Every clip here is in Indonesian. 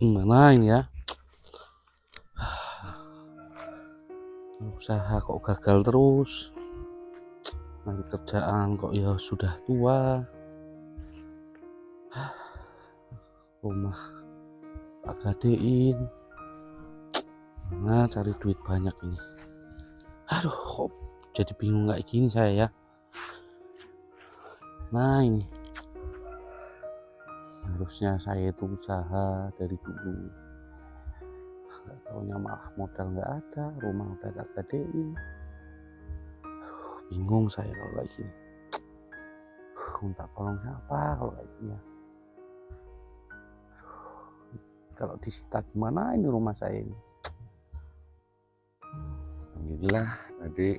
Gimana ini ya? Usaha kok gagal terus. Nanti kerjaan kok ya sudah tua. Rumah tak gadein. Mana cari duit banyak ini. Aduh, kok jadi bingung kayak gini saya ya. Nah ini, harusnya saya itu usaha dari dulu. Gak taunya malah modal nggak ada, rumah udah tak gadein. Bingung saya kalau kayak gini. Minta tolong siapa kalau kayak gini ya. Kalau disita gimana ini rumah saya ini? Alhamdulillah tadi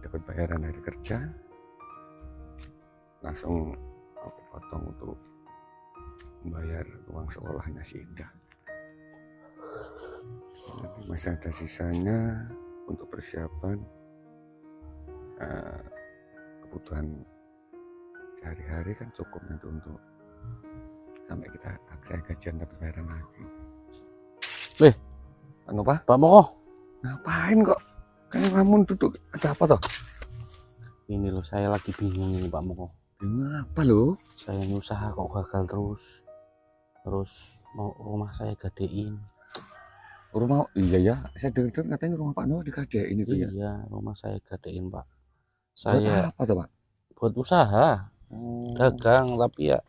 dapat bayaran hari kerja, langsung aku potong untuk membayar uang sekolahnya si Indah. Jadi masih ada sisanya untuk persiapan kebutuhan sehari-hari, kan cukup nanti untuk sampai saya gajian dapat bayaran lagi. Anu Pak Moko, ngapain kok kayak kamu duduk, ada apa toh? ini loh saya lagi bingung ini Pak Moko. Bingung apa lo? Saya ini usaha kok gagal terus mau rumah saya gadein. Rumah, iya ya, saya dengar katanya rumah Pak Noah digadein itu ya. Iya, rumah saya gadein Pak. Buat Saya apa tuh Pak? buat usaha dagang, tapi ya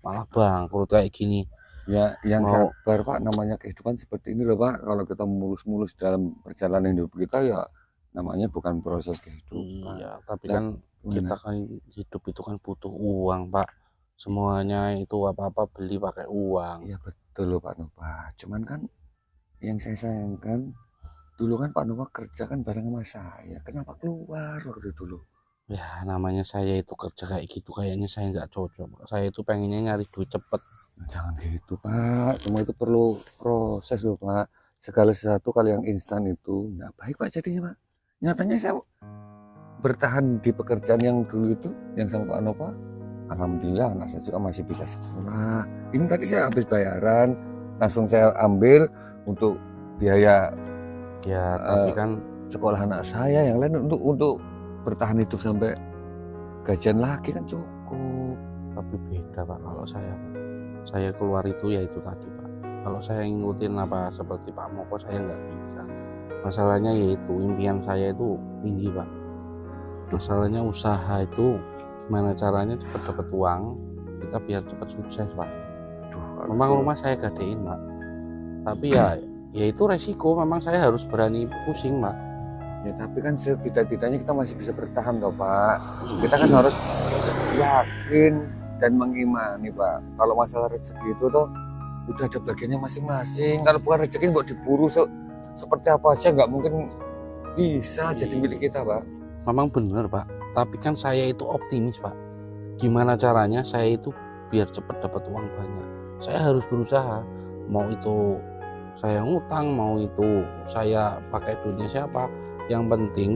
malah bangkrut kayak gini. Ya yang Mau sabar Pak, namanya kehidupan seperti ini loh Pak. Kalau kita mulus-mulus dalam perjalanan hidup kita ya namanya bukan proses kehidupan. iya, tapi Dan kan kita kan hidup itu kan butuh uang Pak. Semuanya itu apa-apa beli pakai uang. ya betul loh Pak Nova. Cuman kan yang saya sayangkan dulu kan Pak Nova kerja kan bareng sama saya. Kenapa keluar waktu itu loh? Ya namanya saya itu kerja kayak gitu, kayaknya saya nggak cocok Pak. Saya itu pengennya nyari duit cepet. Jangan gitu Pak, semua itu perlu proses loh Pak. Segala sesuatu kalau yang instan itu nggak baik Pak jadinya Pak. Nyatanya saya bertahan di pekerjaan yang dulu itu, yang sama Pak Nova. Alhamdulillah anak saya juga masih bisa sekolah. Ini tadi saya habis bayaran, langsung saya ambil untuk biaya Ya tapi kan sekolah anak saya. Yang lain untuk bertahan hidup sampai gajian lagi kan cukup. tapi beda Pak kalau saya keluar itu ya itu tadi Pak. Kalau saya ngikutin apa seperti Pak Moko saya nggak bisa. Masalahnya yaitu impian saya itu tinggi Pak. Masalahnya usaha itu gimana caranya cepat dapat uang, kita biar cepat sukses Pak. Memang rumah saya gadein Pak, tapi ya itu resiko, memang saya harus berani pusing Pak. Ya tapi kan setidak-tidaknya kita masih bisa bertahan toh Pak. Kita kan harus yakin dan mengimani Pak. Kalau masalah rezeki itu toh udah ada bagiannya masing-masing. Kalau bukan rezeki buat diburu seperti apa aja nggak mungkin bisa jadi milik kita Pak. Memang benar Pak, tapi kan saya itu optimis Pak. Gimana caranya saya itu biar cepat dapat uang banyak. Saya harus berusaha, mau itu saya ngutang, mau itu saya pakai duitnya siapa. Yang penting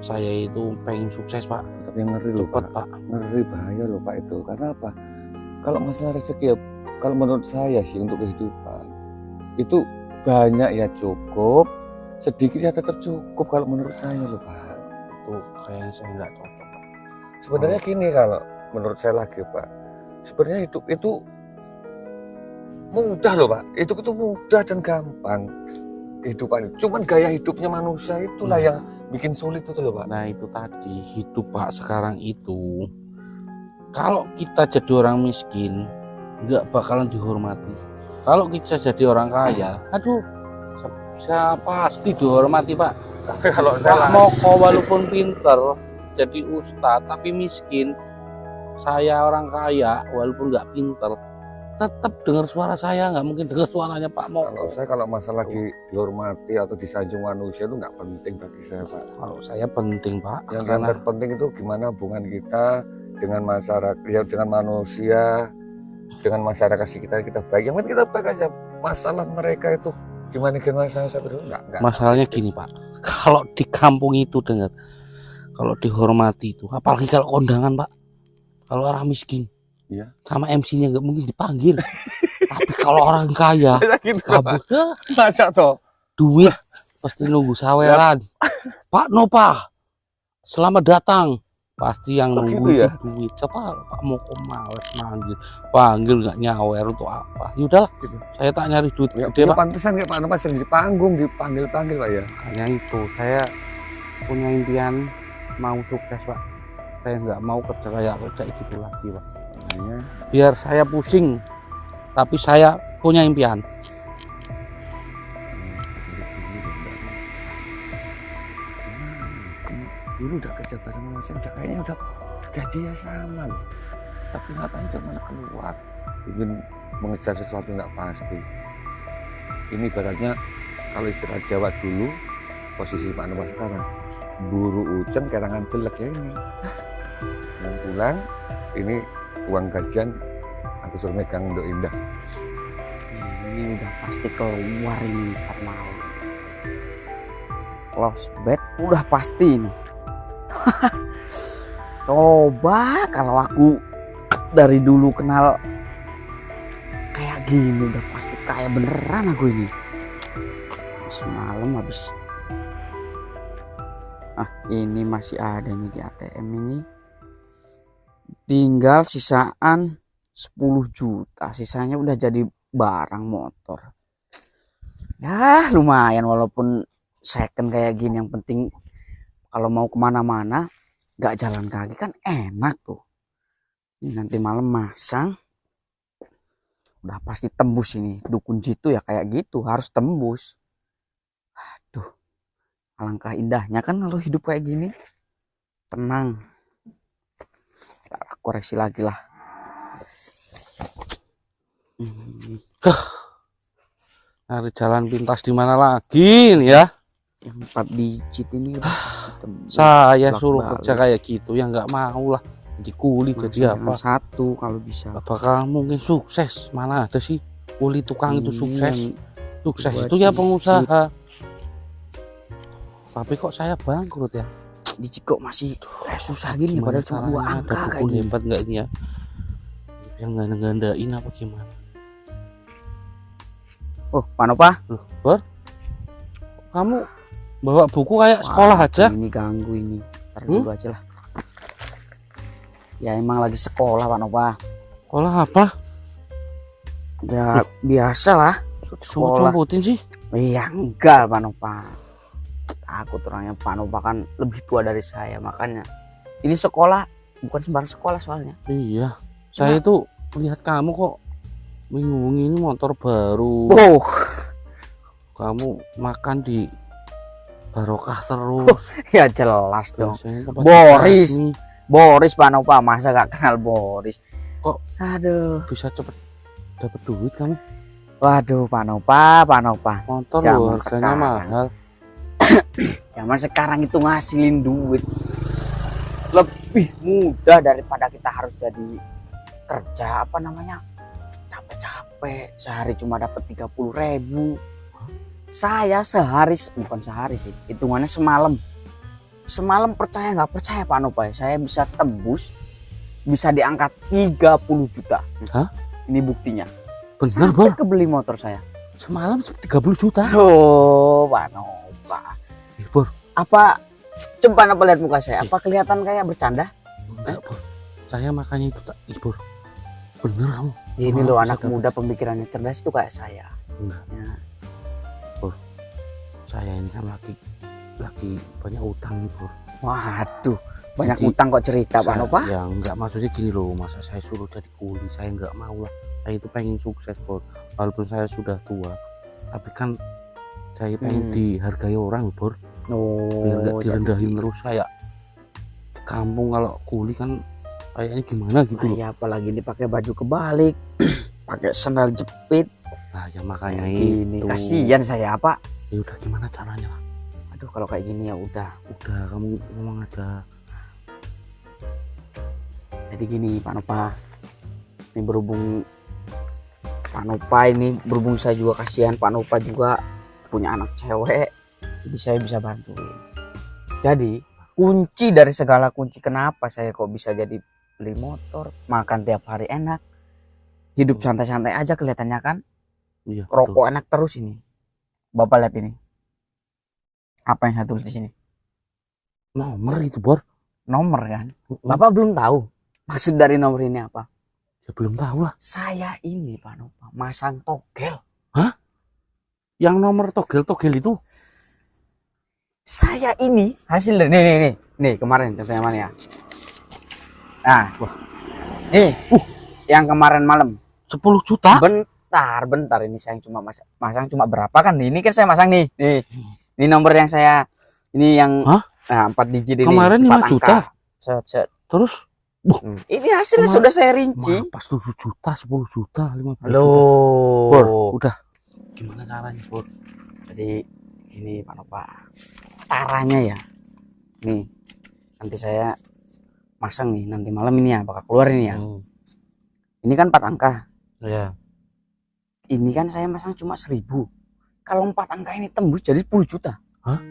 saya itu pengen sukses Pak. Tapi yang ngeri loh Cepat Pak. Pak. Ngeri bahaya loh Pak itu. Karena apa? Kalau masalah rezeki ya, kalau menurut saya sih untuk kehidupan itu banyak ya cukup, sedikit ya tetap cukup kalau menurut saya loh Pak. Itu saya nggak cocok Pak. Sebenarnya gini, kalau menurut saya lagi Pak, sebenarnya hidup itu mudah loh Pak. Hidup itu mudah dan gampang kehidupan. Cuman gaya hidupnya manusia itulah yang bikin sulit itu loh Pak. Nah itu tadi hidup Pak sekarang itu, kalau kita jadi orang miskin nggak bakalan dihormati. Kalau kita jadi orang kaya, aduh, saya pasti dihormati Pak. Tapi kalau Pak saya Moko walaupun pinter jadi ustadz tapi miskin, saya orang kaya walaupun nggak pinter tetap dengar suara saya, nggak mungkin dengar suaranya Pak Moko. kalau masalah dihormati atau disanjung manusia itu nggak penting bagi saya Pak. Kalau saya penting Pak, Yang karena terpenting itu gimana hubungan kita dengan masyarakat, ya dengan manusia, dengan masyarakat sekitar kita baik. Yang penting kita baik aja. Masalah mereka itu gimana saya dulu nggak. masalahnya gini Pak, kalau di kampung itu dengar, kalau dihormati itu, apalagi kalau kondangan Pak, kalau orang miskin, Iya. sama MC-nya nggak mungkin dipanggil. Tapi kalau orang kaya Masa gitu kabur masa toh duit pasti nunggu saweran. Pak Nopa, selamat datang. Pasti yang Oh, nunggu gitu ya? duit. Siapa Pak Moko males panggil nggak nyawer untuk apa? Yaudahlah, Gitu. saya tak nyari duit Ya, gede Pak. pantesan kayak Pak Nopa sering di panggung dipanggil Pak ya. Hanya itu, saya punya impian mau sukses Pak. Saya nggak mau kerja kayak gitu lagi Pak. Makanya Biar saya pusing, tapi saya punya impian. dulu udah kerja bareng sama saya, udah kayaknya udah gajinya sama loh. Tapi nggak tahu dari mana keluar, ingin mengejar sesuatu nggak pasti. Ini ibaratnya kalau istilah Jawa dulu, posisi Pak Nopa sekarang, buru ucen kerangan delek ya ini. Yang pulang, ini uang gajian, aku suruh megang Ndok Indah. Ini udah pasti keluar ini ntar mau. Close bet udah pasti ini. Coba kalau aku dari dulu kenal kayak gini udah pasti kayak beneran aku ini. Semalam habis. Ini masih ada nih di ATM ini. Tinggal sisaan 10 juta. Sisanya udah jadi barang motor. Ya lumayan walaupun second kayak gini, yang penting kalau mau kemana-mana gak jalan kaki kan enak tuh. Ini nanti malam masang udah pasti tembus ini. Dukun jitu ya kayak gitu, harus tembus. Aduh, alangkah indahnya kan kalau hidup kayak gini. Tenang, kita koreksi lagi lah. Cari jalan pintas di mana lagi nih ya? Yang 4 digit ini udah pasti tembus. Saya Bolak suruh balik. kerja kayak gitu ya nggak mau lah. Jadi kuli jadi apa? Satu kalau bisa. Apakah mungkin sukses? Mana ada sih kuli tukang itu Ini sukses? yang Sukses buat itu ya digit. pengusaha. Tapi kok saya bangkrut ya? Digit kok masih susah gini, padahal cuma 2 angka ada kayak dukun gini. hebat nggak ini ya? Yang gandain apa gimana? Oh, Pak Nopa, Loh, Bor? Kamu bawa buku kayak sekolah wah, aja? ini ganggu ini. Ntar dulu aja lah. Ya emang lagi sekolah Pak Nopa. Sekolah apa? Ya biasa lah. Sekolah. Semut-semputin sih. Iya enggak Pak Nopa. Takut orangnya Pak Nopa kan lebih tua dari saya, makanya ini sekolah bukan sembarang sekolah soalnya. Iya. Saya itu lihat kamu kok minggu ini motor baru. Oh, Kamu makan di barokah terus. ya jelas dong. Biasanya tempat Boris. ini Boris Pak Nopa, masa gak kenal Boris? Kok Aduh. bisa cepet dapat duit kamu? Waduh Pak Nopa, Pak Nopa. Motor Zaman loh, harganya sekarang. mahal. Zaman sekarang itu ngasilin duit lebih mudah daripada kita harus jadi kerja apa namanya capek-capek sehari cuma dapat 30.000. Saya sehari, bukan sehari sih, hitungannya semalam percaya nggak percaya Pak Nopa, saya bisa tembus, bisa diangkat 30 juta. Hah? Ini buktinya. Bener Sampai Bor, kebeli motor saya. semalam 30 juta. Oh Pak Nopa, Ih, Bor, apa coba Nopa lihat muka saya, apa kelihatan kayak bercanda? enggak Bor, saya makanya itu tak. Ih, Bor, bener kamu. Ini Oh, loh bisa anak dapat. muda pemikirannya cerdas itu kayak saya. Enggak. Ya. Saya ini kan lagi banyak utang nih Bor. Waduh, banyak Jadi, utang kok cerita Pak Nopa. Ya enggak, maksudnya gini loh, masa saya suruh jadi kuli, saya enggak mau lah. Saya itu pengen sukses Bor, walaupun saya sudah tua, tapi kan saya pengen dihargai orang Bor, biar enggak Oh, direndahin terus. Saya di kampung kalau kuli kan kayaknya gimana gitu loh. iya, apalagi ini pakai baju kebalik, pakai sandal jepit. Nah ya makanya Gini, itu. kasihan saya Pak. Ya udah gimana caranya lah. Aduh, kalau kayak gini ya udah. Udah kamu ngomong aja. Jadi gini Pak Nopa, ini berhubung Pak Nopa ini berhubung saya juga kasihan, Pak Nopa juga punya anak cewek, jadi saya bisa bantu. Jadi kunci dari segala kunci kenapa saya kok bisa jadi beli motor, makan tiap hari enak, hidup santai-santai aja kelihatannya kan. Iya. Rokok enak terus ini. Bapak lihat ini. Apa yang saya tulis di sini? Nomor itu Bor. Nomor kan. Bapak belum tahu maksud dari nomor ini apa? Ya belum tahu lah. Saya ini Pak Nova masang togel. Hah? Yang nomor togel itu? Saya ini hasil dari nih kemarin contohnya mana ya? Nah, Wah. Nih, yang kemarin malam 10 juta? Bentar ini saya cuma masang cuma berapa kan? Ini kan saya masang nih. Ini nomor yang saya ini yang Hah? Nah, 4 digit ini. Kemarin 5 juta. Set. Terus Ini hasilnya sudah saya rinci. pas 7 juta, 10 juta, 15 juta. Loh. Bor, udah. Gimana caranya, Bor? Jadi gini Pak Nova. Caranya ya. Nih. Nanti saya masang nih nanti malam ini ya bakal keluar ini ya. Ini kan 4 angka. Ya. Ini kan saya masang cuma 1000. Kalau 4 angka ini tembus jadi 10 juta. Hah?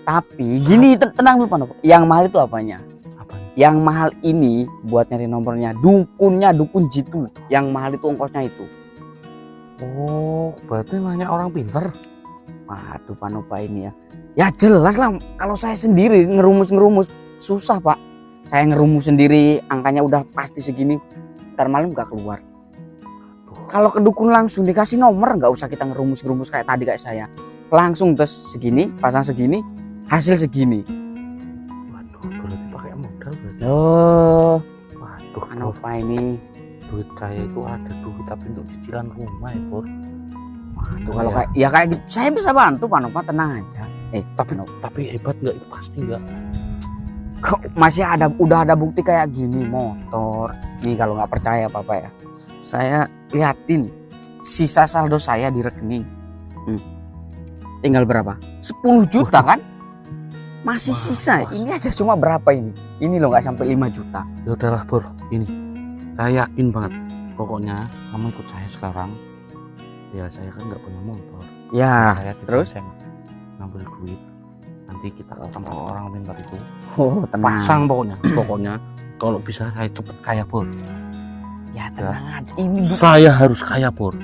Tapi gini tenang dulu Pak Nova. Yang mahal itu apanya? Apanya? Yang mahal ini buat nyari nomornya dukun jitu. Yang mahal itu ongkosnya itu. Oh, berarti nanya orang pinter. Waduh Pak Nova ini ya. Ya jelas lah kalau saya sendiri ngerumus susah Pak. Saya ngerumus sendiri angkanya udah pasti segini. Ntar malam gak keluar. Kalau ke dukun langsung dikasih nomor nggak usah kita ngerumus kayak tadi kayak saya. Langsung terus segini, pasang segini, hasil segini. Waduh, berarti pakai modal berarti. Oh, Waduh, Pak Bor. Nova ini. Duit saya itu ada duit tapi untuk cicilan rumah ya, Bor. Waduh, kalau kayak gitu, saya bisa bantu Pak Nova, tenang aja. Tapi hebat nggak itu pasti nggak. Kok masih udah ada bukti kayak gini motor. Nih kalau nggak percaya Bapak ya. Saya liatin sisa saldo saya di rekening. Tinggal berapa? 10 juta kan? Masih sisa. Ini aja cuma berapa ini? Ini loh nggak sampai 5 juta. Ya udahlah, Bor. Ini saya yakin banget. Pokoknya kamu ikut saya sekarang. Ya saya kan nggak punya motor. Ya, Saya terus ngambil duit. Nanti kita ketemu orang pintar itu. oh tenang. Pasang pokoknya kalau bisa saya cepet kaya, Bor. Ya tenang aja. Ini Saya harus kaya, Bor.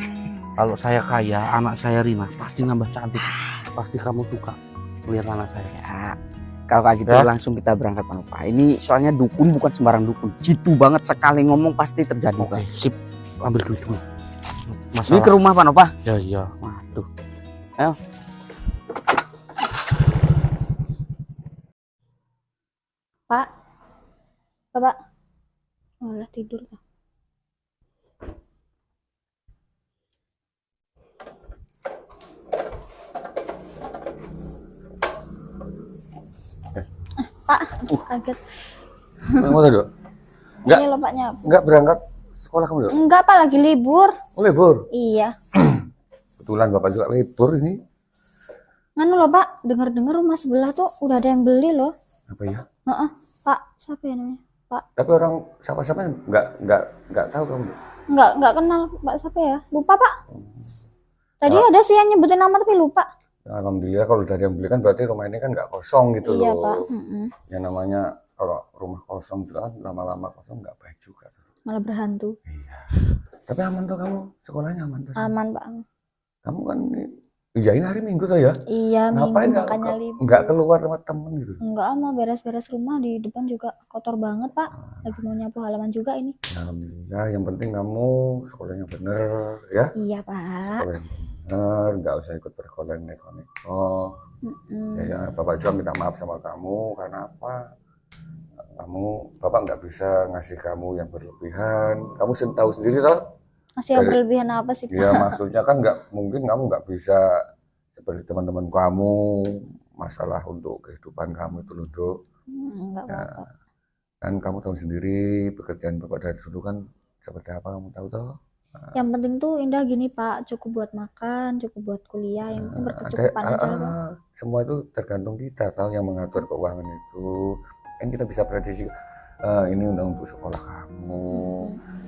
Kalau saya kaya, anak saya Rina pasti nambah cantik. Pasti kamu suka lihat anak saya. ya. Kalau kayak gitu Ya. langsung kita berangkat Pak Nova. Ini soalnya dukun bukan sembarang dukun. Jitu banget sekali ngomong pasti terjadi. Oke, Pak. sip. Ambil duit dulu. Ini Masalah. ke rumah Pak Nova. Ya iya. Waduh. Ayo. Pak, Bapak, malah tidur ya. Pak, kaget. Kamu tahu dok? Enggak. Ini loh Paknya. Enggak berangkat sekolah kamu dok? Enggak Pak, lagi libur. Oh libur. Iya. Kebetulan bapak juga libur ini. Nganu loh Pak, dengar-dengar rumah sebelah tuh udah ada yang beli loh. Apa ya? Heeh. Pak, siapa ya namanya? Tapi orang siapa-siapa enggak tahu kamu dok? Enggak kenal Pak siapa ya? Lupa Pak. Tadi ada sih yang nyebutin nama tapi lupa. Ya, alhamdulillah kalau udah ada yang beli kan berarti rumah ini kan nggak kosong gitu Iya loh. Pak. Yang namanya kalau rumah kosong juga kan lama-lama kosong nggak baik juga. Malah berhantu. Iya. Tapi aman tuh kamu sekolahnya aman tuh. Aman Pak. Kamu kan iya ini hari Minggu tuh ya. Iya, Ngapain minggu makanya libur. nggak keluar sama temen gitu? Enggak, mau beres-beres rumah di depan juga kotor banget Pak. Lagi mau nyapu halaman juga ini. Alhamdulillah yang penting kamu sekolahnya bener ya. Iya Pak. Sekolah yang bener, nggak usah ikut berkolen neko-neko. Ya, bapak juga minta maaf sama kamu karena apa? Bapak nggak bisa ngasih kamu yang berlebihan. Kamu tahu sendiri toh? Masih yang berlebihan apa sih Pak? Ya maksudnya kan nggak mungkin kamu nggak bisa seperti teman-teman kamu masalah untuk kehidupan kamu itu loh Dok. Enggak Ya, apa-apa. kan kamu tahu sendiri pekerjaan bapak dari dulu kan seperti apa kamu tahu toh? Yang penting tuh Indah gini Pak, cukup buat makan, cukup buat kuliah, yang penting berkecukupan aja Pak. Semua itu tergantung kita tahu yang mengatur keuangan itu. Kan kita bisa prediksi ini untuk sekolah kamu.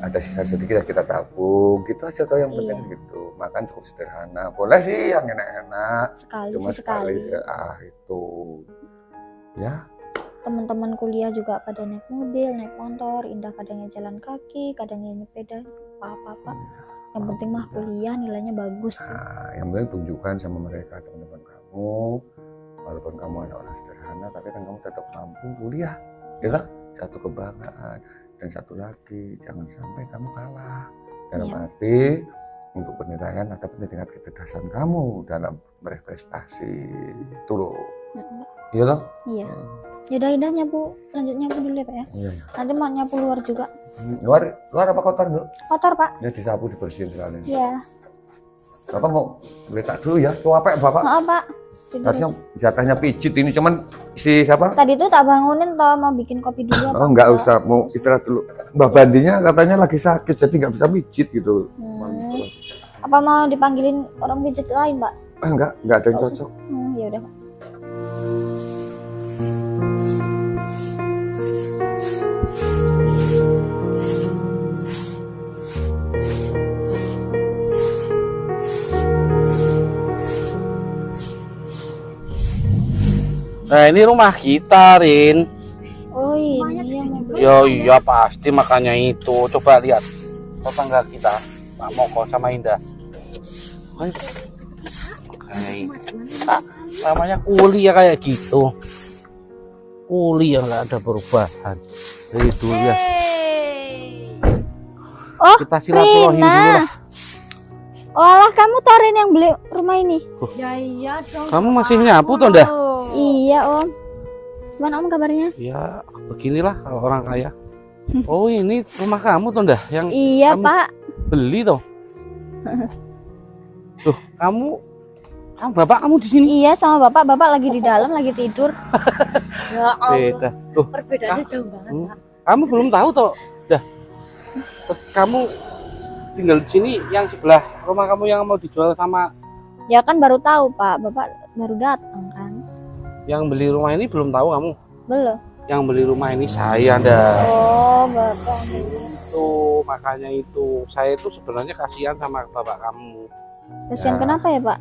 Ada sisa sedikit yang kita tabung, gitu aja toh yang penting gitu. Makan cukup sederhana. Boleh sih yang enak-enak. Cuma sekali. Itu. Ya. Teman-teman kuliah juga pada naik mobil, naik motor, Indah kadangnya jalan kaki, kadangnya sepeda. apa-apa Pak. Yang penting mah kuliah nilainya bagus. Nah, yang penting tunjukkan sama mereka teman-teman kamu, walaupun kamu anak orang sederhana, tapi kan kamu tetap mampu kuliah, ya kan? Satu kebanggaan. Dan satu lagi, jangan sampai kamu kalah. Dalam Iya. arti untuk penilaian atau tingkat kecerdasan kamu dalam berprestasi itu loh. Iya toh? Iya. Yaudah nyapu, lanjut nyapu dulu ya Pak ya. Iya, iya. Nanti mau nyapu luar juga. Luar apa kotor dulu? Kotor Pak. Ya disapu dibersihin sekalian. Iya. Bapak mau letak dulu ya, capek Bapak. Maaf Pak. Tidur Harusnya aja. jatahnya pijit ini, cuman si siapa? Tadi tuh tak bangunin toh mau bikin kopi dulu apa? Oh enggak usah, mau istirahat dulu. Mbak Bandinya katanya lagi sakit jadi nggak bisa pijit gitu. Apa mau dipanggilin orang pijit lain Pak? Enggak ada yang cocok. Ya udah Pak. Nah ini rumah kita, Rin. Oh ini yang mau Ya iya pasti, makanya itu. Coba lihat tetangga kita, Pak Moko sama Indah. Makanya itu. Pak, namanya kuliah kayak gitu. Kuliah nggak ada perubahan dari dulu ya. Oh, Kita silaturahim dulu lah. Walah kamu Torin yang beli rumah ini? Ya iya dong. Kamu masih nyapu toh, Dah? Iya Om. Gimana Om kabarnya? Ya beginilah kalau orang kaya. Oh ini rumah kamu toh, Dah? Yang Iya kamu Pak. beli toh? Tuh kamu bapak kamu di sini? Iya sama bapak lagi di dalam lagi tidur. Ya Allah. Beda. Tuh Perbedaannya jauh banget, Pak. kamu belum tahu toh, Dah? Kamu tinggal di sini, yang sebelah rumah kamu yang mau dijual sama Ya kan baru tahu Pak, bapak baru datang kan. yang beli rumah ini belum tahu kamu? Belum. Yang beli rumah ini saya, Dah. Oh bapak. Itu makanya itu saya itu sebenarnya kasihan sama bapak kamu. Kasihan Ya. kenapa ya Pak?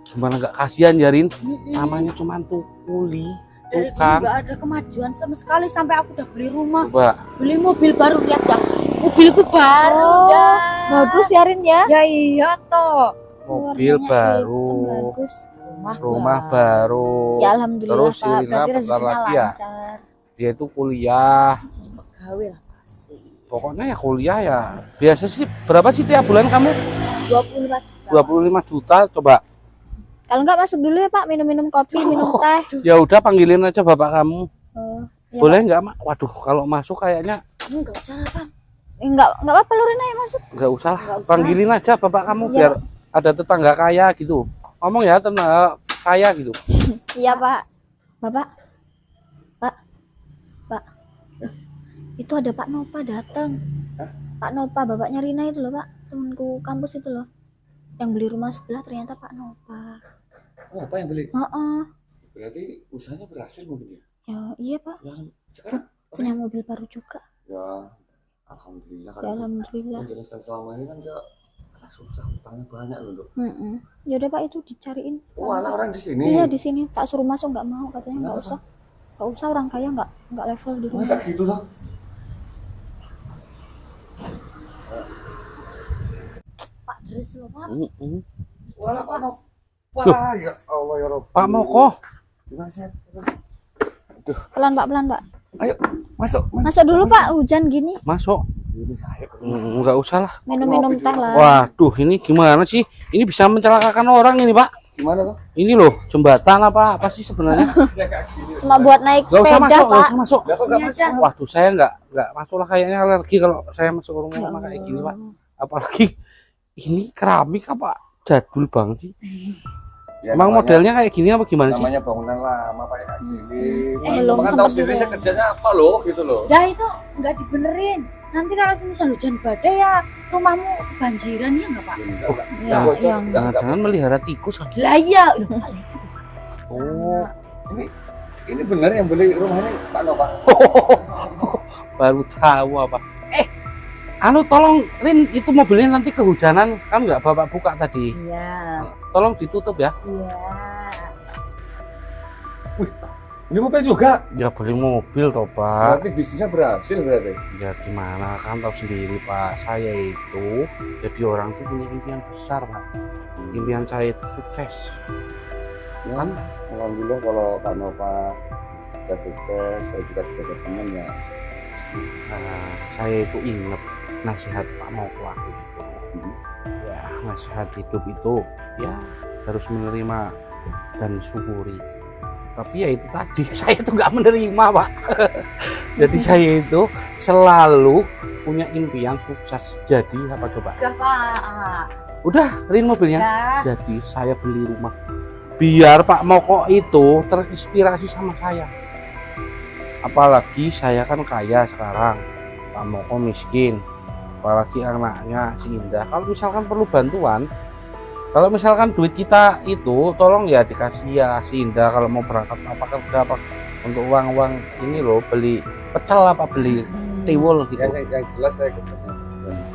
Gimana nggak kasihan ya, Rin? Namanya cuma kuli, Dari dulu tukang. nggak ada kemajuan sama sekali sampai aku udah beli rumah, Coba beli mobil baru, lihat dah. Mobilku baru Oh, dah. Bagus ya Rin ya. Ya iya toh. mobil Warnanya baru, hitam, bagus. rumah baru. Ya alhamdulillah Terus Pak, Irina berarti bentar rezekinya lagi ya. lancar. Dia itu kuliah. Jadi pegawai lah pasti. Pokoknya ya kuliah ya. Biasa sih berapa sih tiap bulan kamu? 25 juta. 25 juta coba. Kalau nggak masuk dulu ya Pak, minum-minum kopi, minum teh. Ya udah panggilin aja bapak kamu. Oh, iya, Boleh nggak, Mak? Waduh, kalau masuk kayaknya Enggak usah lah, Bang. Enggak apa-apa lu Rin ayo masuk. nggak usah. Nggak usah. Panggilin aja bapak kamu Iya, biar ada tetangga kaya gitu. Ngomong ya tetangga kaya gitu. Iya Pak. Bapak. Pak. Itu ada Pak Nopa datang. Pak Nopa, bapaknya Rina itu loh Pak. Temanku kampus itu loh. Yang beli rumah sebelah ternyata Pak Nopa. Oh, apa yang beli? Heeh. Berarti usahanya berhasil mungkin ya? Ya iya Pak. Ya, sekarang Punya mobil baru juga. ya alhamdulillah Ya alhamdulillah. penjelasan selama ini kan dia susah, utangnya banyak loh. Ya udah Pak itu dicariin. Oh, anak orang di sini. Iya di sini tak suruh masuk nggak mau katanya nggak Kenapa? usah. Nggak usah orang kaya nggak level di rumah. Masa gitu loh? Pak Dris loh, Pak. Walah Pak Nok. Wah, ya Allah ya Rob. Pak Moko, Gimana sih? Pelan Pak. Ayo, masuk. Masuk dulu Pak, hujan gini. masuk. Ini saya. Nggak usah lah. Minum-minum teh lah. Waduh, ini gimana sih? Ini bisa mencelakakan orang ini, Pak. Gimana tuh? Ini loh, jembatan apa sih sebenarnya? Cuma buat naik Gak usah sepeda masuk, gak Pak. usah masuk. Nggak aja. Waduh, saya nggak masuk lah, kayaknya alergi kalau saya masuk ke rumah kayak gini, Pak. Apalagi ini keramik apa jadul banget sih. Ya, Emang namanya- modelnya kayak gini apa gimana sih? namanya bangunan lama Pak kayak gini. Belum Kan sempat tahu sendiri juga. saya kerjanya apa loh gitu loh. Dah itu nggak dibenerin. Nanti kalau semisal hujan badai ya rumahmu kebanjiran ya nggak Pak? Ya, yang Jangan-jangan melihara tikus kan? Lah iya. Loh, Pak, itu. Oh, Ini benar yang beli rumah ini Pak Nova. baru tahu apa. Anu tolong Rin, itu mobilnya nanti kehujanan kan nggak bapak buka tadi. Iya. Tolong ditutup ya. Iya. Beli mobil juga. Ya beli mobil toh Pak. Berarti bisnisnya berhasil berarti. Ya gimana, kan tahu sendiri Pak, saya itu jadi orang tuh punya impian besar Pak. Impian saya itu sukses. Ya, alhamdulillah kalau Pak Nova sudah sukses, saya juga sebagai teman ya. Nah, saya itu ingat nasihat Pak Moko waktu itu. Ya, nasihat hidup itu ya harus menerima dan syukuri. Tapi ya itu tadi, saya itu nggak menerima Pak. Jadi saya itu selalu punya impian sukses. Jadi apa coba? Udah Pak. Udah, Rin mobilnya. Ya. Jadi saya beli rumah. Biar Pak Moko itu terinspirasi sama saya. Apalagi saya kan kaya sekarang, Pak Moko miskin. Apalagi anaknya si Indah. Kalau misalkan perlu bantuan, kalau misalkan duit kita itu tolong ya dikasih ya si Indah kalau mau berangkat apa kerja apa untuk uang ini loh, beli pecel apa beli tiwul gitu. Yang jelas saya kerjanya.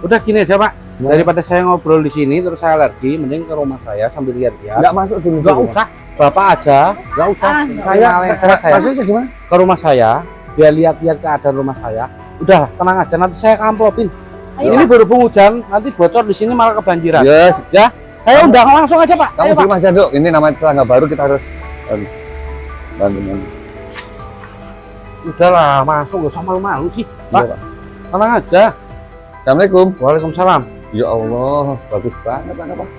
Udah gini aja Pak, daripada saya ngobrol di sini terus saya alergi, mending ke rumah saya sambil lihat-lihat. Nggak masuk dulu. Nggak usah, Bapak aja, nggak usah. Saya saya maksudnya gimana? ke rumah saya, dia lihat-lihat keadaan rumah saya. Udahlah, tenang aja, nanti saya amplopin. Ayo, Ini berhubung hujan, nanti bocor di sini malah kebanjiran. Yes. Ya, saya undang langsung aja Pak. Kamu Ayo, Pak. terima aja dok. Ini namanya tetangga baru, kita harus bantu. Udahlah, masuk gak usah malu-malu sih, Pak. Iya, Pak. Tenang aja. Assalamualaikum. Waalaikumsalam. Ya Allah, bagus banget Pak.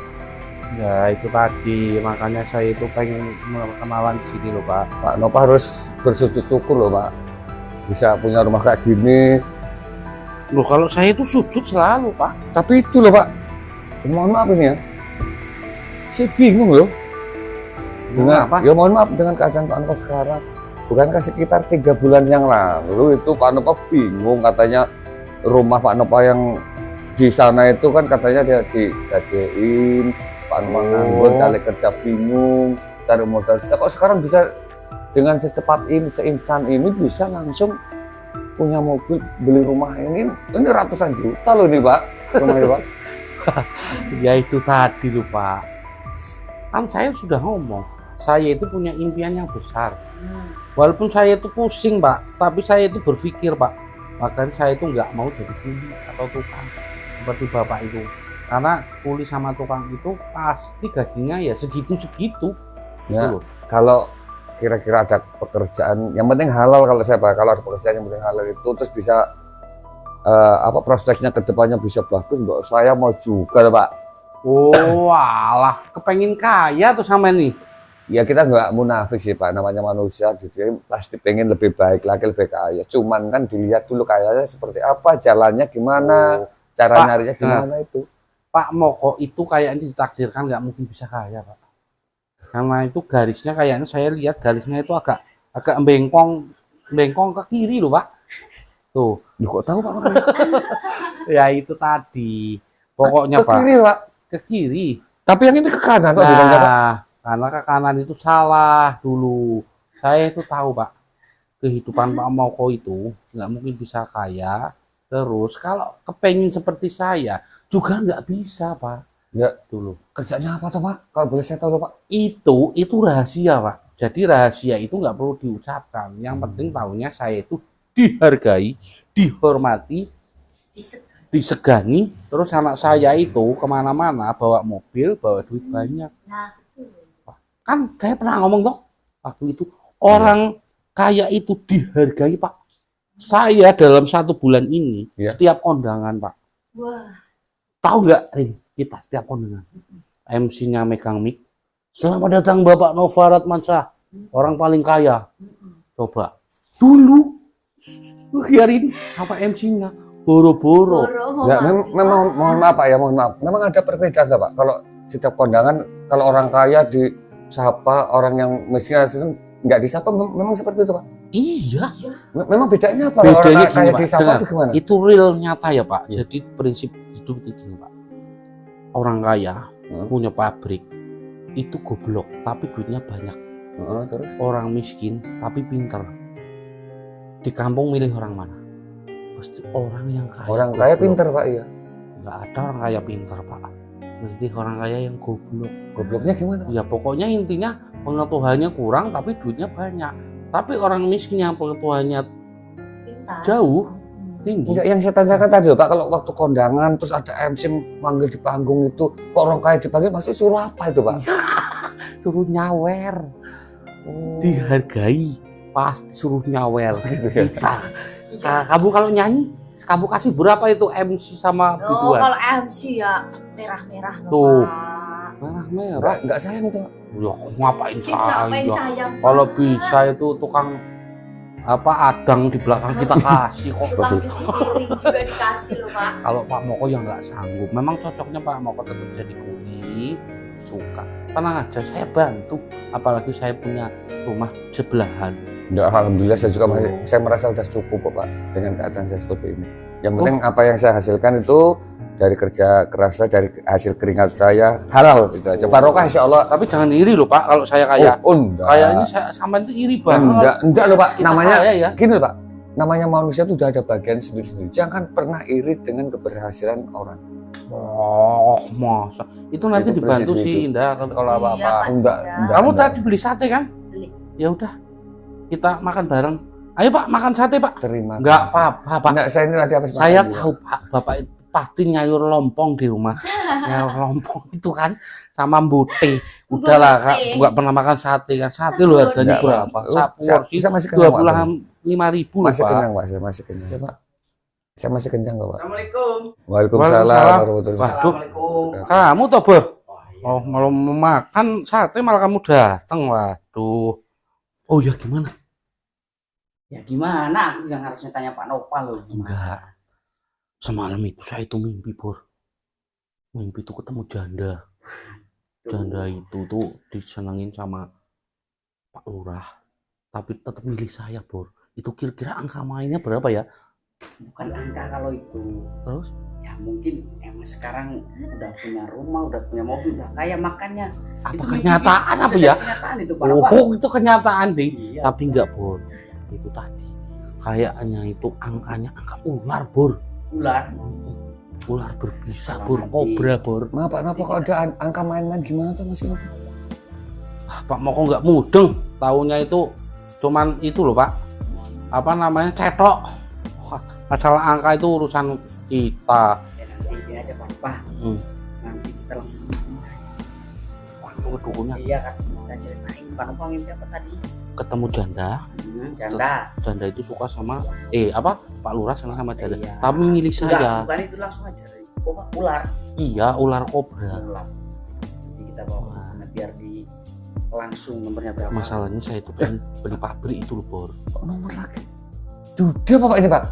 Ya itu tadi, makanya saya itu pengen kenalan di sini loh Pak. Pak Nova harus bersujud syukur loh Pak. Bisa punya rumah kayak gini. Loh kalau saya itu sujud selalu Pak. Tapi itu loh Pak, mohon maaf ini ya, saya bingung loh. Dengan Apa? ya mohon maaf dengan keadaan Pak Nova sekarang. Bukankah sekitar 3 bulan yang lalu itu Pak Nova bingung, katanya rumah Pak Nova yang di sana itu kan katanya dia digadein, Pak Nova nganggur, cari kerja bingung, cari modal bisa. Kok sekarang bisa dengan secepat ini, seinstan ini bisa langsung punya mobil, beli rumah ini ratusan juta loh nih Pak, rumahnya Pak. Ya itu tadi loh Pak. Kan saya sudah ngomong, saya itu punya impian yang besar. Walaupun saya itu pusing Pak, tapi saya itu berpikir Pak, makanya saya itu nggak mau jadi kuli atau tukang seperti Bapak itu. Karena kuli sama tukang itu pasti gajinya ya segitu-segitu. Ya, Gitu loh. kalau kira-kira ada pekerjaan yang penting halal, kalau saya Pak, kalau ada pekerjaan yang penting halal itu terus bisa apa prospeknya ke depannya bisa bagus, Mbak. Saya mau juga Pak. Oh alah, kepengin kaya tuh sama nih. Ya kita nggak munafik sih Pak, namanya manusia jadi pasti pengen lebih baik lagi, lebih kaya. Cuman kan dilihat dulu kayanya seperti apa, jalannya gimana, cara Pak, nyarinya gimana itu. Pak Moko itu kayaknya ditakdirkan nggak mungkin bisa kaya Pak. Karena itu garisnya kayaknya saya lihat garisnya itu agak bengkong ke kiri loh Pak. Tuh. Loh, kok tahu Pak? Ya itu tadi. Pokoknya Ke Pak. kiri Pak. Ke kiri. Tapi yang ini ke kanan kok bilangnya, Pak? Nah, karena ke kanan itu salah dulu. Saya itu tahu Pak. Kehidupan Pak Moko itu nggak mungkin bisa kaya. Terus kalau kepengen seperti saya juga nggak bisa Pak. Ya, Dulu. kerjanya apa tuh Pak? Kalau boleh saya tahu Pak. Itu rahasia Pak. Jadi rahasia itu nggak perlu diucapkan. Yang penting tahunya saya itu dihargai, dihormati, disegani. Terus anak saya itu kemana-mana bawa mobil, bawa duit banyak. Nah, Kan saya pernah ngomong toh waktu itu orang kaya itu dihargai Pak. Saya dalam 1 bulan ini Ya. setiap kondangan Pak. wah, Tahu nggak Rin? Kita setiap kondangan. MC-nya megang mic. Selamat datang Bapak Nova Ratmansyah, orang paling kaya. Coba dulu biarin apa MC-nya boro-boro. Ya, memang mohon maaf Pak ya, mohon maaf. Memang ada perbedaan nggak Pak? Kalau setiap kondangan, kalau orang kaya disapa, orang yang miskin nggak disapa, memang seperti itu Pak? Iya, Memang bedanya apa? Kalau bedanya orang kaya gini Pak. disapa Dengar, itu gimana? itu real nyata ya Pak. Iya. Jadi prinsip hidup itu gini Pak. Orang kaya punya pabrik itu goblok tapi duitnya banyak. Terus? Orang miskin tapi pinter. Di kampung milih orang mana? Pasti orang yang kaya. Orang kaya goblok. pinter Pak ya. Nggak ada orang kaya pinter Pak. Mesti orang kaya yang goblok. Gobloknya gimana? Ya pokoknya intinya pengetahuannya kurang tapi duitnya banyak. Tapi orang miskin yang pengetahuannya Pintar. jauh tinggi. Enggak, yang saya tanyakan tadi loh Pak, kalau waktu kondangan terus ada MC manggil di panggung itu, kok orang kaya dipanggil pasti suruh apa itu Pak? Suruh nyawer, Oh. dihargai, pasti suruh nyawer. Gitu ya. Kamu kalau nyanyi, kamu kasih berapa itu MC sama Oh, biduan? kalau MC ya merah-merah loh, Tuh. Pak. Merah-merah. Enggak sayang itu Pak. Ya, ngapain Ngapain saya? sayang? Kalau bisa itu tukang adang di belakang kita kasih kok. Tukang cuci piring juga dikasih loh, Pak. Kalau Pak Moko yang nggak sanggup, memang cocoknya Pak Moko tetap jadi kuli, suka. Tenang aja, saya bantu. Apalagi saya punya rumah sebelahan. Enggak, alhamdulillah saya juga masih, saya merasa sudah cukup kok Pak dengan keadaan saya seperti ini. Yang penting apa yang saya hasilkan itu dari kerja keras saya, dari hasil keringat saya halal itu aja. Barokah insya Allah. Tapi jangan iri loh Pak, kalau saya kaya. Enggak. Kayaknya saya sama itu iri banget. Enggak loh Pak. Kita Namanya kaya ya. gini loh Pak. Namanya manusia itu udah ada bagian sendiri-sendiri. Jangan pernah iri dengan keberhasilan orang. Oh, masa itu nanti Itu dibantu prinsip si itu. Indah kalau Iya, apa-apa. pasti Enggak, ya. enggak. Kamu tadi beli sate kan? Beli. Ya udah, kita makan bareng. Ayo Pak, makan sate Pak. Terima Enggak kasih. apa-apa Pak. Enggak, saya ini tadi habis Saya makan tahu Pak, Bapak itu pasti nyayur lompong di rumah. Nyayur lompong itu kan sama mbute. Udahlah Kak, Mbute. enggak pernah makan sate kan. Sate lo harganya Enggak, berapa? Pak. Satu Saya- porsi saya masih kenyang, Pak. 25.000 loh Masih Pak. kenyang Pak, saya masih kenyang. Saya, Pak. Saya masih kenyang kok Pak. Assalamualaikum. Waalaikumsalam Waalaikumsalam. warahmatullahi wabarakatuh. Assalamualaikum. Kamu toh Bor? Oh, malah mau makan sate malah kamu datang. Waduh. Oh ya gimana? Ya gimana? Aku yang harusnya tanya Pak Nopal loh. Enggak. Semalam itu saya itu mimpi, Bor. Mimpi itu ketemu janda. Janda itu tuh disenengin sama Pak Lurah. Tapi tetap milih saya, Bor. Itu kira-kira angka mainnya berapa ya? Bukan angka kalau itu. Terus? Ya mungkin emang sekarang udah punya rumah, udah punya mobil, udah kaya makannya. Apa Itu kenyataan mimpi. apa ya? Kenyataan itu Pak Nopal. Oh, itu kenyataan deh. Iya. Tapi enggak, Bor. Itu tadi. Kayaknya itu angkanya angka ular, Bor. Ular. Ular berbisa, Kalau Bor. nanti- Kobra, Bor. Maaf Pak, kenapa kok ada angka main-main gimana tuh Mas ini? Pak Moko nggak mudeng, tahunya itu cuman itu loh Pak, apa namanya, cetok. Wah, masalah angka itu urusan kita. Ya nanti ini aja Pak. Hmm. Nanti kita langsung ke rumah. Langsung ke dukunnya Iya kan, kita ceritain Pak Nopal mimpi apa tadi? ketemu janda. Janda. Janda itu suka sama Pak Lurah senang sama janda. Iya. Tapi milih Enggak, saya. bukan itu langsung aja. Oh, Pak, ular. Iya, ular kobra. Ular. Nanti kita bawa ke sana biar di langsung nomornya berapa. Masalahnya saya itu pengen beli pabrik itu loh, Bor. Kok nomor lagi? Duda Bapak ini Pak.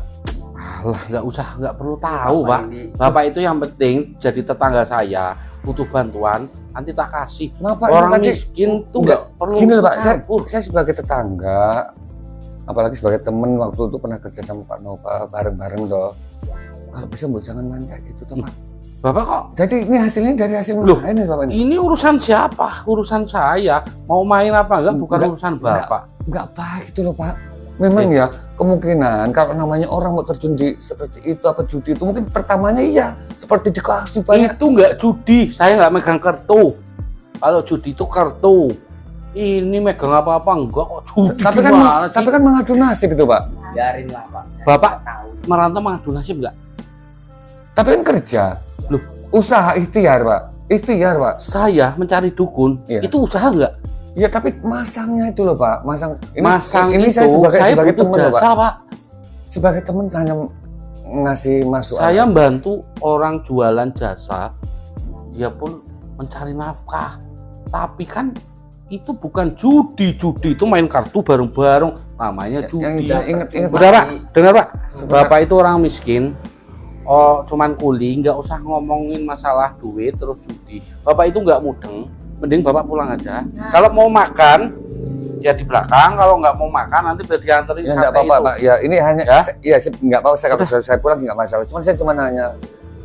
Alah, nggak perlu tahu, Bapak Pak. ini Bapak itu yang penting jadi tetangga saya, butuh bantuan, nanti tak kasih. Maaf Pak, Orang ini tadi miskin tuh enggak, nggak perlu gini loh Pak, campur. saya sebagai tetangga, apalagi sebagai temen waktu itu pernah kerja sama Pak Nopal bareng-bareng toh. Kalau bisa mbok jangan main kayak gitu toh Pak. Bapak kok Jadi ini hasilnya dari hasil Loh, main ini Bapak ini. ini urusan siapa? Urusan saya. Mau main apa enggak bukan Enggak, urusan Bapak. Enggak baik gitu loh Pak. Memang ya kemungkinan kalau namanya orang mau terjun di seperti itu apa judi itu mungkin pertamanya iya seperti dikasih banyak. Itu enggak judi. Saya enggak megang kartu. Kalau judi itu kartu. Ini megang apa-apa enggak kok judi. Tapi kan gimana sih? tapi kan mengadu nasib itu Pak. biarin lah Pak. Bapak Kita tahu. merantau mengadu nasib enggak? Tapi kan kerja. Loh. Usaha ikhtiar Pak. Ikhtiar Pak. Saya mencari dukun. Iya. Itu usaha enggak? Ya tapi masangnya itu loh Pak. Masang ini itu saya sebagai butuh teman loh Pak. jasa, Pak. Sebagai teman hanya ngasih masukan. Saya membantu orang jualan jasa. Dia pun mencari nafkah. Tapi kan itu bukan judi. Judi itu main kartu bareng-bareng. Namanya judi. yang ingat Udah Pak, dengar Pak. Sebentar. Bapak itu orang miskin. Oh, cuman kuli, nggak usah ngomongin masalah duit terus judi. Bapak itu nggak mudeng, mending Bapak pulang aja. Kalau mau makan, ya di belakang. Kalau nggak mau makan, nanti biar dianterin Ya sate enggak apa-apa itu. Pak. Ya ini hanya Ya? enggak apa-apa saya kalau saya pulang enggak masalah. Cuma saya cuma nanya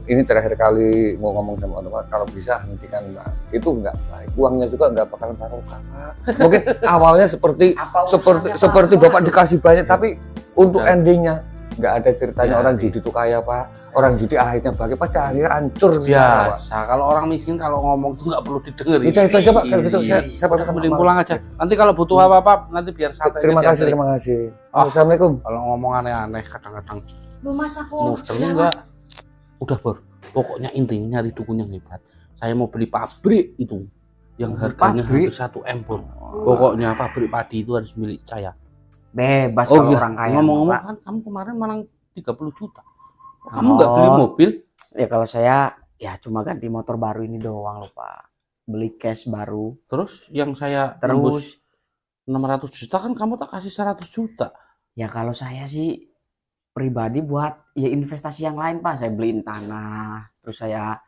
ini terakhir kali mau ngomong sama Pak kalau bisa hentikan Pak. Itu enggak baik. Uangnya juga enggak bakalan barokah Pak. Mungkin awalnya seperti Apa seperti urusannya, Pak? seperti Bapak dikasih banyak tapi untuk Udah. endingnya nggak ada ceritanya Ya, orang iya. judi itu kaya Pak, orang judi akhirnya bagi pada akhirnya hancur semua, Pak. Biasa, kalau orang miskin kalau ngomong tuh nggak perlu didengerin. Itu aja Pak, kalau gitu saya Udah, pamit, mending Mas. pulang aja. Nanti kalau butuh apa-apa nanti biar santai. Terima aja kasih, dianterin. terima kasih. Ah. Assalamualaikum. Kalau ngomong aneh-aneh kadang-kadang Lu Mas aku. mudeng Udah, enggak. Mas. Udah Bor, pokoknya intinya nyari dukun yang hebat. Saya mau beli pabrik itu yang Beli harganya pabrik? hampir 1 M Bor. Pokoknya pabrik padi itu harus milik saya. Bebas Oh kalau iya, orang kaya. ngomong-ngomong Pak. kan kamu kemarin menang 30 juta. Kok kamu nggak beli Oh. mobil? Ya kalau saya ya cuma ganti motor baru ini doang loh Pak. Beli cash baru. Terus yang saya tembus Terus 600 juta kan kamu tak kasih 100 juta. ya kalau saya sih pribadi buat ya investasi yang lain Pak. Saya beliin tanah, terus saya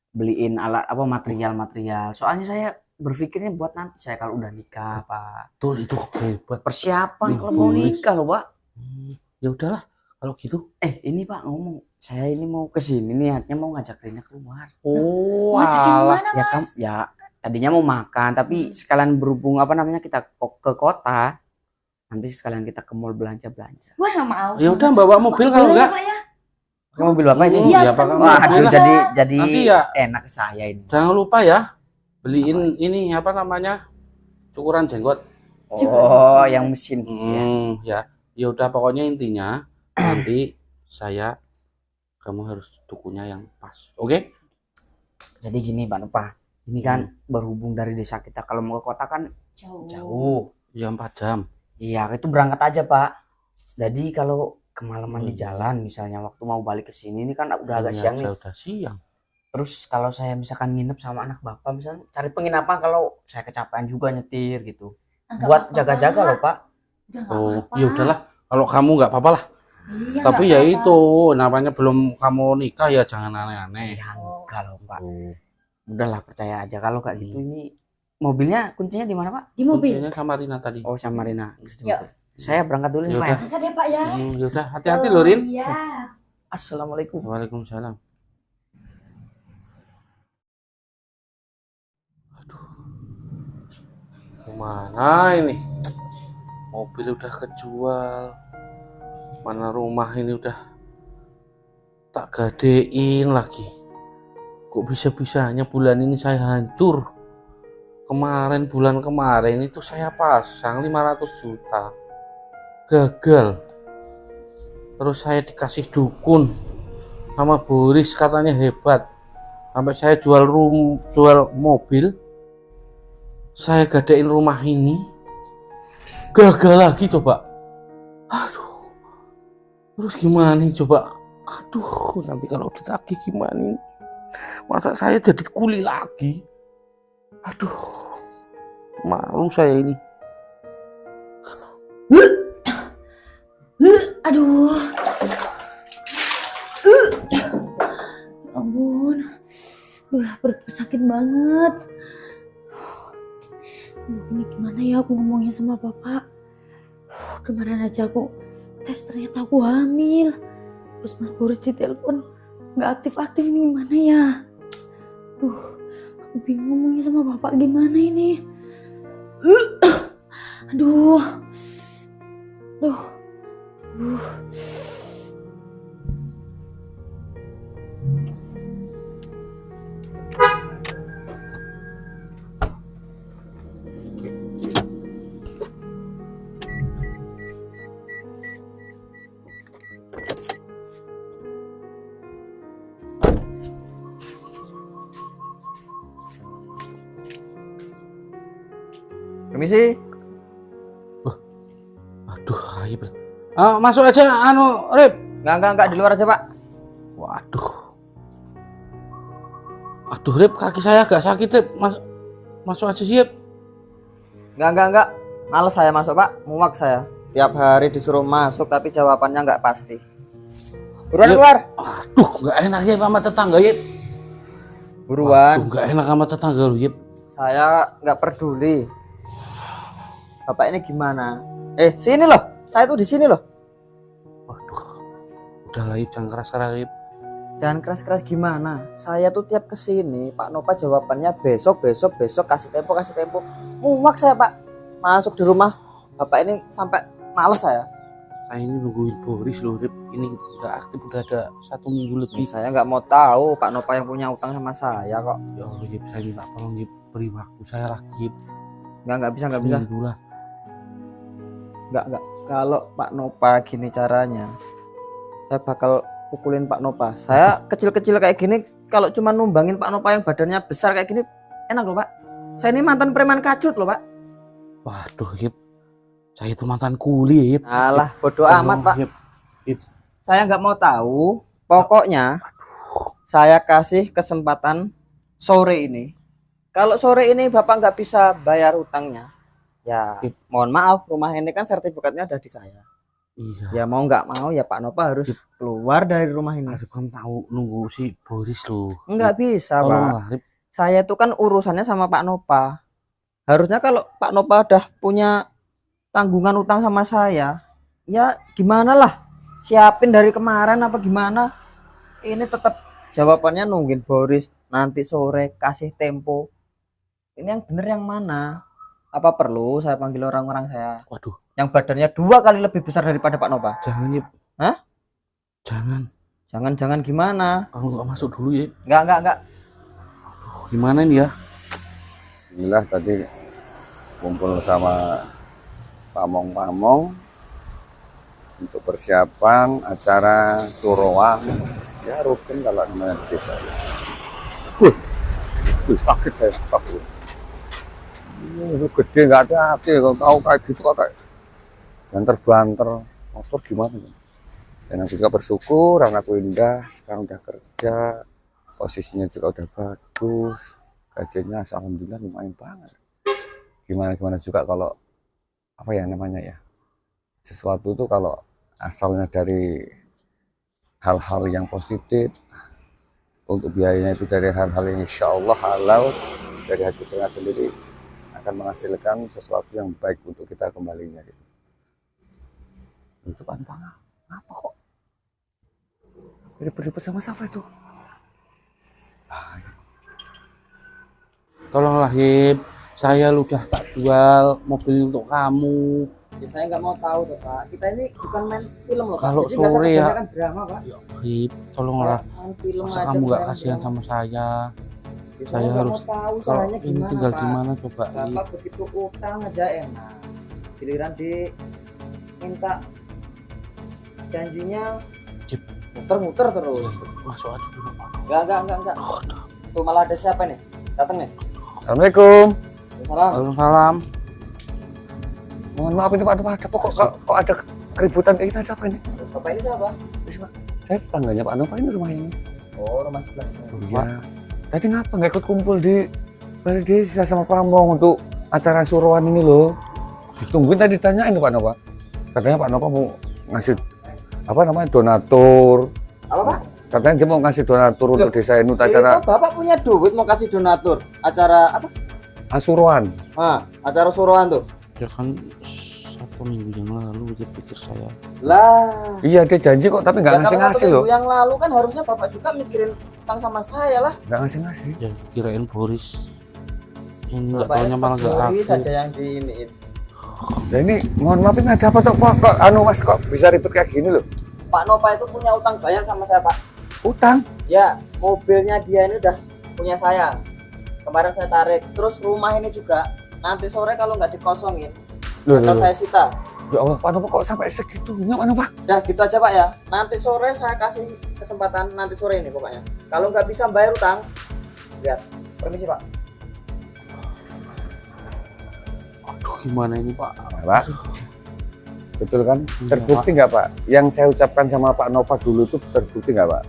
beliin alat apa material-material. Soalnya saya berpikirnya buat nanti saya kalau udah nikah Pak. Betul, itu hebat. Persiapan Ih, kalau mau boys. nikah loh Pak. Ya udahlah kalau gitu. Ini Pak ngomong, saya ini mau ke sini niatnya mau ngajak Rina keluar. Oh, Mau ngajakin alah. kemana, Ya Mas? kan ya tadinya mau makan tapi sekalian berhubung apa namanya kita ke kota. Nanti sekalian kita ke mall belanja-belanja. Wah, nggak mau. Ya udah bawa mobil kalau Boleh, enggak. Pak ya? Ke mobil Bapak ini. Iya, ya kan pakai mobil. Wah, mobil aduh lah. jadi Nanti ya enak ke saya ini. jangan lupa ya beliin ini apa namanya? Cukuran jenggot. Oh, yang mesin. Ya. Ya. Ya udah pokoknya intinya nanti saya kamu harus dukunya yang pas. Oke? Jadi gini Pak Nopah, ini kan berhubung dari desa kita kalau mau ke kota kan Jauh. jauh. Ya 4 jam. Iya, itu berangkat aja Pak. Jadi kalau kemalaman di Iya. jalan misalnya waktu mau balik ke sini ini kan udah agak Ya, siang nih. udah siang. Terus kalau saya misalkan nginep sama anak Bapak misalnya cari penginapan kalau saya kecapean juga nyetir gitu. Nggak Buat apa-apa, jaga-jaga Pak. loh Pak. Udah nggak Oh, apa-apa. ya udahlah. Kalau kamu nggak apa-apa lah. Iya, Tapi nggak ya apa-apa. itu namanya belum kamu nikah ya jangan aneh-aneh. Ya enggak loh Pak. Oh. Udahlah percaya aja kalau kayak gitu ini mobilnya kuncinya di mana Pak? Di mobil. Kuncinya sama Rina tadi. Oh sama Rina. Ya. Saya berangkat dulu nih Ya Pak. udah. Ya. Angkat ya, Pak ya. Ya udah, hati-hati loh Rin. Iya. Assalamualaikum. Waalaikumsalam. Aduh. Kemana ini? Mobil udah kejual. Mana rumah ini udah tak gadein lagi. Kok bisa-bisanya bulan ini saya hancur. Bulan kemarin itu saya pasang 500 juta. Gagal. Terus saya dikasih dukun sama Boris katanya hebat. Sampai saya jual mobil. Saya gadein rumah ini. Gagal lagi coba. Aduh. Terus gimana nih coba? Aduh, nanti kalau ditagih gimana nih? Masa saya jadi kuli lagi? Aduh. Malu saya ini. Aduh. Ya ampun. Perutku sakit banget. Ini gimana ya aku ngomongnya sama Bapak? Kemarin aja aku tes ternyata aku hamil. Terus Mas Boris ditelepon nggak aktif-aktif, ini gimana ya? Aku bingung ngomongnya sama Bapak gimana ini. Aduh. Permisi. Aduh, ayo. Masuk aja Rip. Enggak di luar aja Pak. Waduh. Aduh, Rip, kaki saya agak sakit, Rip. Masuk aja sih, Rip. Enggak. Males saya masuk Pak, muak saya. Tiap hari disuruh masuk tapi jawabannya nggak pasti. Buruan Yep. keluar. Aduh, nggak enak ya sama tetangga, Yip. Buruan. Nggak enak sama tetangga lu, Yip. Saya nggak peduli. Bapak ini gimana? Sini loh. Saya tuh di sini loh. Waduh. Udah lah, Yip, jangan keras-keras, Yip. Jangan keras-keras gimana? Saya tuh tiap kesini Pak Nova jawabannya besok kasih tempo. Muak saya Pak. Masuk di rumah Bapak ini sampai males saya. saya ini nungguin Boris loh, Rip. Ini nggak aktif udah ada 1 minggu lebih. Saya nggak mau tahu Pak Nova yang punya utang sama saya kok. Ya Allah, Yip, saya minta tolong Yip, beri waktu saya lagi, Yip. Nggak bisa, nggak bisa. Seminggu lah. Nggak. Kalau Pak Nova gini caranya, saya bakal pukulin Pak Nova. Saya kecil-kecil kayak gini, kalau cuma numbangin Pak Nova yang badannya besar kayak gini, enak loh Pak. Saya ini mantan preman kacut loh Pak. Waduh, Yip. Saya itu mantan kuli, Yip. Alah, bodoh Tolong, amat Pak. Yip. Saya nggak mau tahu. Pokoknya saya kasih kesempatan sore ini. Kalau sore ini Bapak nggak bisa bayar utangnya, ya mohon maaf, rumah ini kan sertifikatnya ada di saya. Iya. Ya mau nggak mau ya Pak Nova harus keluar dari rumah ini. Aduh, kamu tahu nunggu si Boris loh. Nggak bisa Pak. Tolonglah, Rip. Saya itu kan urusannya sama Pak Nova. Harusnya kalau Pak Nova udah punya tanggungan utang sama saya, ya gimana lah, siapin dari kemarin apa gimana. Ini tetap jawabannya nungguin Boris, nanti sore kasih tempo. Ini yang bener yang mana? Apa perlu saya panggil orang-orang saya Waduh, yang badannya 2 kali lebih besar daripada Pak Nova? jangan, Yip. Hah? Jangan. Jangan gimana? Kalau nggak masuk dulu, Yip. Enggak. Gimana ini ya? Inilah tadi kumpul sama pamong-pamong untuk persiapan acara suroan. Ya rukun kalau namanya di desa. Sakit saya, sakit. Ini gede nggak ada hati, kalau tahu kayak gitu kok kayak banter-banter motor gimana? Dan aku juga bersyukur anak aku Indah sekarang udah kerja, posisinya juga udah bagus, gajinya alhamdulillah lumayan banget. Gimana juga kalau apa ya namanya ya, sesuatu itu kalau asalnya dari hal-hal yang positif, untuk biayanya itu dari hal-hal yang insya Allah halal, dari hasil kerja sendiri akan menghasilkan sesuatu yang baik untuk kita kembalinya gitu. Itu pantang apa kok ribet-ribet sama siapa itu? Tolonglah, Yip. Saya udah tak jual mobil untuk kamu. Ya, saya nggak mau tahu tuh Pak. Kita ini bukan main film loh Pak. Kalau Jadi nggak usah sore ya. kebanyakan drama Pak. Yip, tolonglah. Main film Masa aja. kamu nggak kebanyakan kasihan drama. sama saya? Ya, Saya nggak harus mau tahu kalau salahnya ini gimana tinggal Pak. di mana coba, Yip? Bapak begitu utang aja enak. Giliran di minta janjinya Yip. muter-muter terus. Masuk aja dulu, Pak. Enggak. Tuh malah ada siapa nih? Datang nih. Assalamualaikum. Salam. Waalaikumsalam. Mohon maaf ini Pak, ada apa kok ada keributan kayak gini, ada apa ini? Bapak ini siapa? Saya tetangganya Pak Nova ini rumahnya ini. Oh, rumah sebelah. Iya. Tadi ngapa nggak ikut kumpul di balai desa sama Pamong untuk acara suruhan ini loh? Ditungguin tadi ditanyain Pak Nova. Katanya Pak Nova mau ngasih apa namanya donatur. Apa Pak? Katanya dia mau ngasih donatur untuk desa ini untuk acara Itu Bapak punya duit mau kasih donatur. Acara apa? asuruhan. Acara suruhan tuh. Ya kan 1 minggu yang lalu dia pikir saya. Lah. Iya dia janji kok tapi nggak ngasih-ngasih loh. Yang lalu kan harusnya Bapak juga mikirin utang sama saya lah. Nggak ngasih-ngasih. Ya kirain Boris. Ini nggak Bapak taunya malah nggak Boris aku. saja yang diiniin. Nah ini mohon maaf ini ada apa kok anu mas kok bisa ribet kayak gini loh? Pak Nova itu punya utang banyak sama saya Pak. Utang? Ya, mobilnya dia ini udah punya saya. Kemarin saya tarik. Terus rumah ini juga nanti sore kalau nggak dikosongin, Loh, atau saya sita. Ya Allah Pak Nova kok sampai segitunya Pak Nova? Udah gitu aja Pak ya. Nanti sore saya kasih kesempatan nanti sore ini pokoknya. Kalau nggak bisa bayar utang, lihat. Permisi Pak. Aduh, gimana ini, Pak? Pak. Betul kan? Iya, Terbukti nggak Pak? Yang saya ucapkan sama Pak Nova dulu itu terbukti nggak Pak?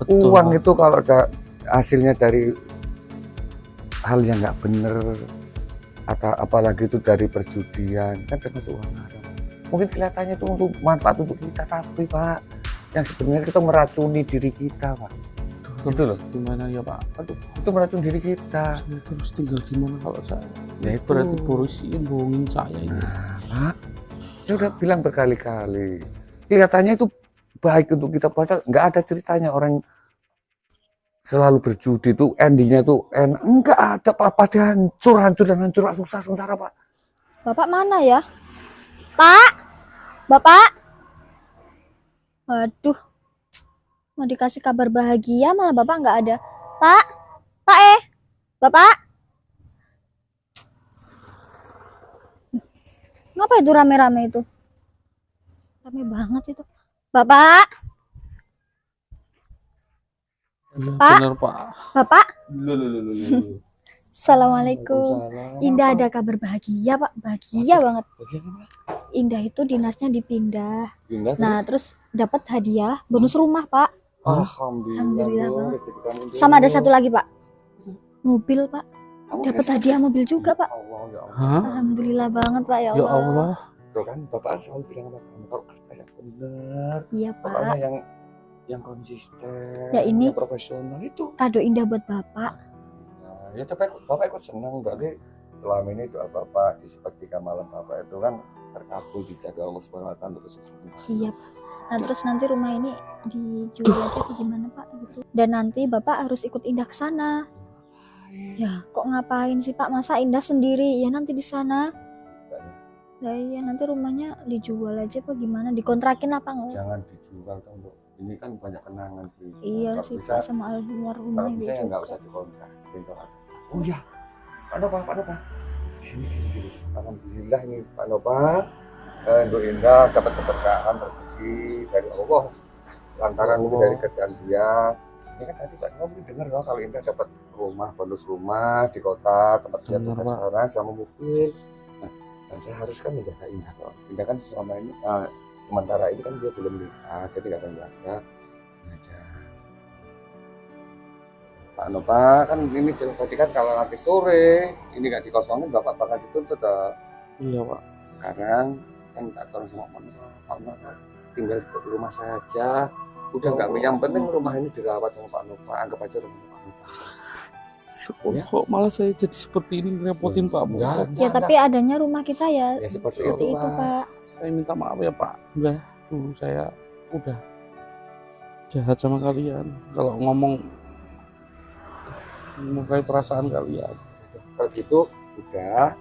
Betul, Uang Pak. itu kalau ada hasilnya dari hal yang nggak bener atau apalagi itu dari perjudian kan termasuk uang haram. Mungkin kelihatannya itu untuk manfaat untuk kita, tapi Pak yang sebenarnya kita meracuni diri kita Pak. Gitu loh. Gimana ya, Pak? Aduh, Itu meracuni diri kita. saya terus tinggal gimana kalau saya? Ya itu. Berarti polisi bohongin saya ini. Nah, Pak, saya udah bilang berkali-kali. Kelihatannya itu baik untuk kita, padahal nggak ada ceritanya orang selalu berjudi itu endingnya itu enak. Enggak ada Pak, pasti hancur susah sengsara Pak. Bapak mana ya? Pak? Bapak? Waduh, mau dikasih kabar bahagia malah bapak nggak ada. Pak, bapak. Ngapa itu rame-rame itu? Rame banget itu. Bapak, Iya Pak? bener Pak. bapak. Loh. Assalamualaikum. Indah ada kabar bahagia pak, bahagia banget. Bagaimana? Indah itu dinasnya dipindah. Pindah Nah terus dapat hadiah bonus rumah pak. Alhamdulillah Bro. banget. Rezeki kamu dulu. Sama ada satu lagi pak, mobil pak. Kamu Dapat kasih- hadiah mobil juga pak. Allah ya Allah. Hah? Alhamdulillah banget pak ya Ya Allah. Allah. Tuh kan bapak selalu bilang sama kamu kalau kerja yang benar, Iya pokoknya pak. yang konsisten, Ya, ini- yang profesional itu. Kado indah buat bapak. Nah, ya tapi bapak ikut senang berarti selama ini doa bapak di sepertiga malam bapak itu kan terkabul dijaga Allah Subhanahu wa taala untuk kesuksesan. Iya pak. Nah terus nanti rumah ini dijual aja atau gimana pak gitu. Dan nanti bapak harus ikut Indah ke sana. Ya kok ngapain sih pak, masa Indah sendiri ya nanti di sana. Nah iya nanti rumahnya dijual aja apa gimana, dikontrakin apa enggak? Jangan dijual kan untuk ini kan banyak kenangan sih. Iya Kalau sih bisa, pak sama almarhumah kalau ibu bisa ya nggak juga. usah dikontrak. Oh ya, Pak Nova. Sini. Alhamdulillah ini Pak Nova. Untuk Indah dapat keberkahan rezeki dari Allah lantaran itu dari kerjaan dia. Ini kan tadi Pak Nova dengar kalau Indah dapat rumah, bonus rumah di kota tempat dia Benar, tugas Pak. sekarang sama mobil. Nah, dan saya harus kan menjaga Indah toh. Indah kan selama ini sementara ini kan dia belum nikah, jadi nggak ada yang jaga. Aja. Pak Nova kan ini jelas tadi kan kalau nanti sore ini nggak dikosongin bapak bakal dituntut toh. Iya Pak. Sekarang saya minta tolong sama Pak Nova tinggal di rumah saya aja. Udah nggak yang penting rumah ini dirawat sama Pak Nova, anggap aja rumahnya Pak Nova. Ya, kok malah saya jadi seperti ini ngerepotin Pak Mo. Enggak, Ya tapi adanya rumah kita ya ya seperti seperti itu itu Pak. pak. Saya minta maaf ya Pak. Udah, dulu saya udah jahat sama kalian. Kalau ngomong mengkai perasaan kalian. Kalau gitu udah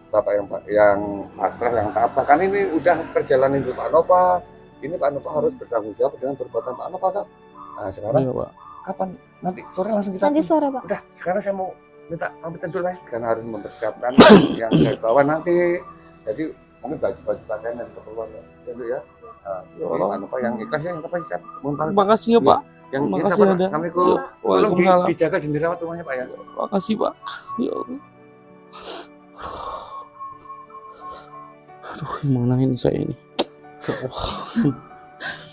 bapak yang pasrah yang tabah kan ini udah perjalanan hidup Pak Nova. Ini Pak Nova harus bertanggung jawab dengan perbuatan Pak Nova toh. Nah sekarang Iya Pak. kapan nanti sore langsung kita Nanti sore pak. udah sekarang saya mau minta pamitan dulu ya karena harus mempersiapkan yang saya bawa nanti jadi mungkin baju-baju pakaian dan keperluan ya dulu ya. Nah, Ya jadi Allah. apa yang ikhlas ya apa saya mohon pamit. Terima kasih ya Pak. yang terima ya, kasih sabar, ada. Assalamualaikum Yuk, tolong Waalaikumsalam. dijaga dan dirawat rumahnya Pak ya. Terima kasih Pak. Ya Allah. Aduh, gimana ini saya ini? Ya Allah.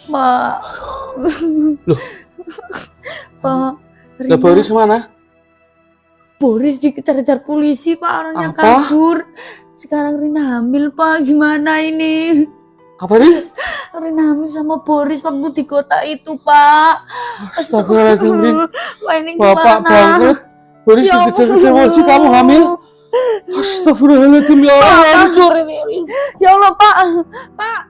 Pak. Loh. Pak. Lah Boris mana? Boris dikejar-kejar polisi Pak, orangnya Apa? kabur. Sekarang Rina hamil Pak, gimana ini? Apa nih? Rina hamil sama Boris waktu di kota itu Pak. Astagfirullahaladzim. Pak ini Bapak gimana? banget. Boris Ya dikejar-kejar Allah. polisi, kamu hamil? Astagfirullahaladzim ya Allah. Hancur ini. Ya Allah Pak. Pak.